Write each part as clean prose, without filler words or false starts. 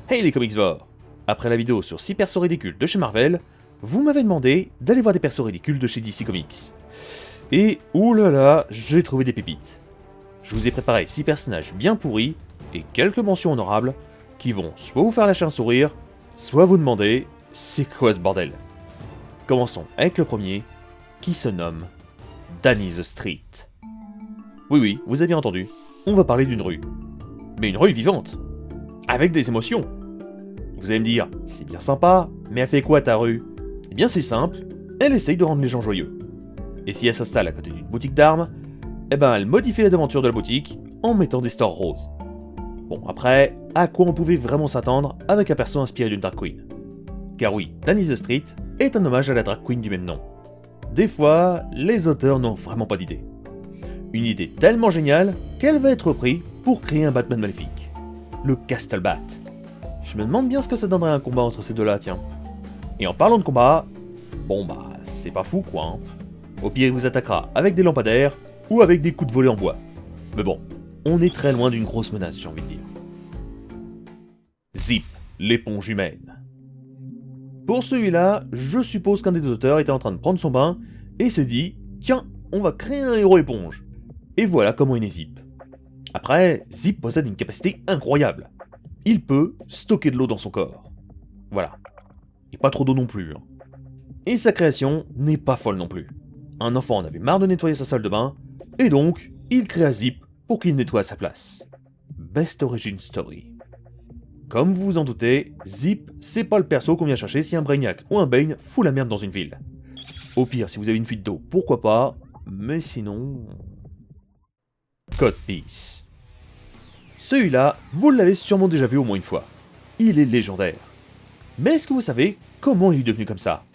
Hey les comicsvores! Après la vidéo sur 6 persos ridicules de chez Marvel, vous m'avez demandé d'aller voir des persos ridicules de chez DC Comics. Et oulala, j'ai trouvé des pépites. Je vous ai préparé 6 personnages bien pourris et quelques mentions honorables qui vont soit vous faire lâcher un sourire, soit vous demander c'est quoi ce bordel. Commençons avec le premier, qui se nomme Danny the Street. Oui, vous avez bien entendu, on va parler d'une rue. Mais une rue vivante, avec des émotions. Vous allez me dire, c'est bien sympa, mais elle fait quoi ta rue? Eh bien c'est simple, elle essaye de rendre les gens joyeux. Et si elle s'installe à côté d'une boutique d'armes, eh ben elle modifie la devanture de la boutique en mettant des stores roses. Bon après, à quoi on pouvait vraiment s'attendre avec un perso inspiré d'une drag queen? Car oui, Danny the Street est un hommage à la drag queen du même nom. Des fois, les auteurs n'ont vraiment pas d'idée. Une idée tellement géniale qu'elle va être reprise pour créer un Batman maléfique. Le Castle Bat. Je me demande bien ce que ça donnerait un combat entre ces deux-là, tiens. Et en parlant de combat, bon bah, c'est pas fou quoi. Hein. Au pire, il vous attaquera avec des lampadaires ou avec des coups de volet en bois. Mais bon, on est très loin d'une grosse menace, j'ai envie de dire. Zip, l'éponge humaine. Pour celui-là, je suppose qu'un des deux auteurs était en train de prendre son bain et s'est dit « Tiens, on va créer un héros éponge ». Et voilà comment il est Zip. Après, Zip possède une capacité incroyable. Il peut stocker de l'eau dans son corps. Voilà. Et pas trop d'eau non plus. Hein. Et sa création n'est pas folle non plus. Un enfant en avait marre de nettoyer sa salle de bain, et donc, il créa Zip pour qu'il nettoie à sa place. Best Origin Story. Comme vous vous en doutez, Zip, c'est pas le perso qu'on vient chercher si un Brainiac ou un Bane fout la merde dans une ville. Au pire, si vous avez une fuite d'eau, pourquoi pas, mais sinon... Code Peace. Celui-là, vous l'avez sûrement déjà vu au moins une fois. Il est légendaire. Mais est-ce que vous savez comment il est devenu comme ça?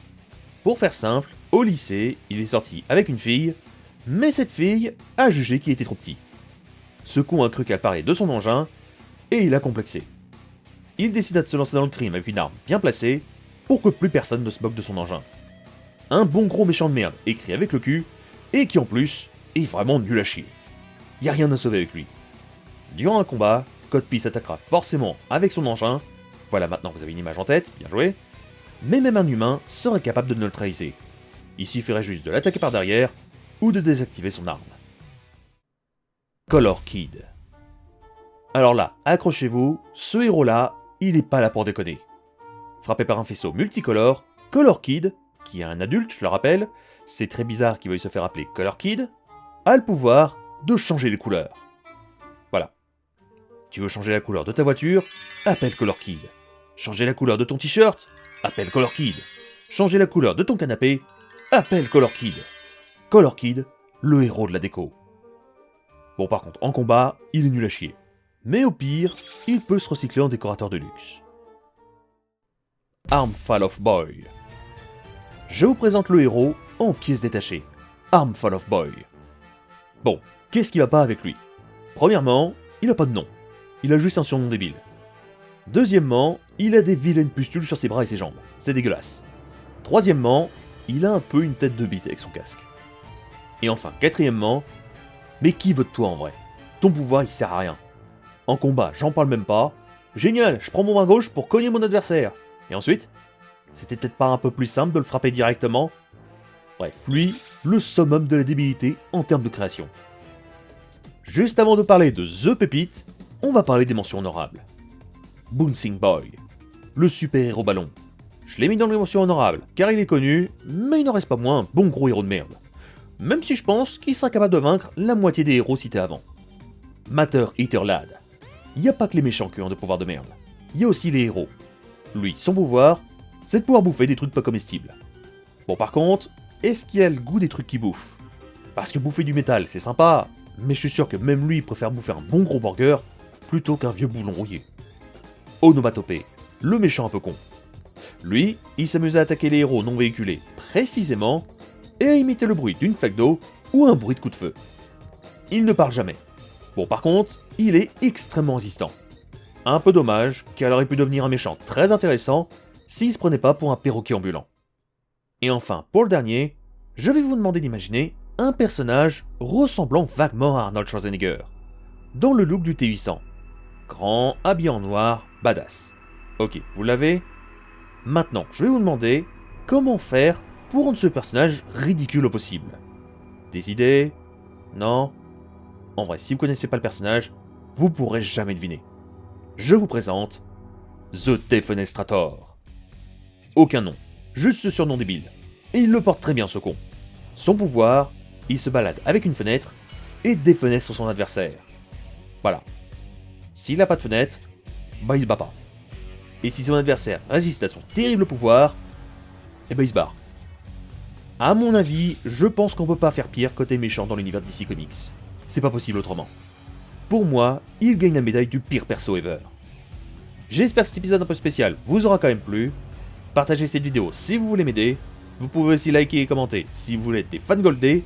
Pour faire simple, au lycée, il est sorti avec une fille, mais cette fille a jugé qu'il était trop petit. Ce con a cru qu'elle parlait de son engin, et il a complexé. Il décida de se lancer dans le crime avec une arme bien placée, pour que plus personne ne se moque de son engin. Un bon gros méchant de merde, écrit avec le cul, et qui en plus, est vraiment nul à chier. Y a rien à sauver avec lui. Durant un combat, Code Peace attaquera forcément avec son engin, voilà maintenant vous avez une image en tête, bien joué, mais même un humain serait capable de le neutraliser. Il suffirait juste de l'attaquer par derrière, ou de désactiver son arme. Color Kid. Alors là, accrochez-vous, ce héros-là, il est pas là pour déconner. Frappé par un faisceau multicolore, Color Kid, qui est un adulte, je le rappelle, c'est très bizarre qu'il veuille se faire appeler Color Kid, a le pouvoir de changer les couleurs. Voilà. Tu veux changer la couleur de ta voiture? Appelle Color Kid. Changer la couleur de ton t-shirt? Appelle Color Kid. Changer la couleur de ton canapé? Appelle Color Kid. Color Kid, le héros de la déco. Bon par contre, en combat, il est nul à chier. Mais au pire, il peut se recycler en décorateur de luxe. Arm Fall of Boy. Je vous présente le héros en pièces détachées. Arm Fall of Boy. Bon, qu'est-ce qui va pas avec lui? Premièrement, il a pas de nom. Il a juste un surnom débile. Deuxièmement, il a des vilaines pustules sur ses bras et ses jambes. C'est dégueulasse. Troisièmement, il a un peu une tête de bite avec son casque. Et enfin, quatrièmement, mais qui veut de toi en vrai? Ton pouvoir il sert à rien. En combat, j'en parle même pas. Génial, je prends mon bras gauche pour cogner mon adversaire. Et ensuite, c'était peut-être pas un peu plus simple de le frapper directement? Bref, lui, le summum de la débilité en termes de création. Juste avant de parler de The Pépite, on va parler des mentions honorables. Bouncing Boy, le super-héros ballon. Je l'ai mis dans les mentions honorables, car il est connu, mais il n'en reste pas moins un bon gros héros de merde. Même si je pense qu'il sera capable de vaincre la moitié des héros cités avant. Matter Eater Lad. Y a pas que les méchants qui ont des pouvoirs de merde. Y a aussi les héros. Lui, son pouvoir, c'est de pouvoir bouffer des trucs pas comestibles. Bon par contre, est-ce qu'il a le goût des trucs qu'il bouffe? Parce que bouffer du métal, c'est sympa, mais je suis sûr que même lui préfère bouffer un bon gros burger plutôt qu'un vieux boulon rouillé. Onomatopée, le méchant un peu con. Lui, il s'amuse à attaquer les héros non véhiculés précisément et à imiter le bruit d'une flaque d'eau ou un bruit de coup de feu. Il ne parle jamais. Bon par contre, il est extrêmement résistant. Un peu dommage, car il aurait pu devenir un méchant très intéressant s'il se prenait pas pour un perroquet ambulant. Et enfin, pour le dernier, je vais vous demander d'imaginer un personnage ressemblant vaguement à Arnold Schwarzenegger, dans le look du T-800. Grand, habillé en noir, badass. Ok, vous l'avez. Maintenant, je vais vous demander comment faire pour rendre ce personnage ridicule au possible. Des idées? Non? En vrai, si vous connaissez pas le personnage, vous pourrez jamais deviner. Je vous présente The Defenestrator. Aucun nom, juste ce surnom débile. Et il le porte très bien ce con. Son pouvoir, il se balade avec une fenêtre et défenêtre sur son adversaire. Voilà. S'il n'a pas de fenêtre, bah il se bat pas. Et si son adversaire résiste à son terrible pouvoir, eh ben il se barre. A mon avis, je pense qu'on peut pas faire pire côté méchant dans l'univers DC Comics. C'est pas possible autrement. Pour moi, il gagne la médaille du pire perso ever. J'espère que cet épisode un peu spécial vous aura quand même plu. Partagez cette vidéo si vous voulez m'aider. Vous pouvez aussi liker et commenter si vous voulez être des fans goldés.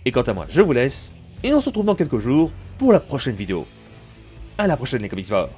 Et quant à moi, je vous laisse. Et on se retrouve dans quelques jours pour la prochaine vidéo. A la prochaine les comicsvores.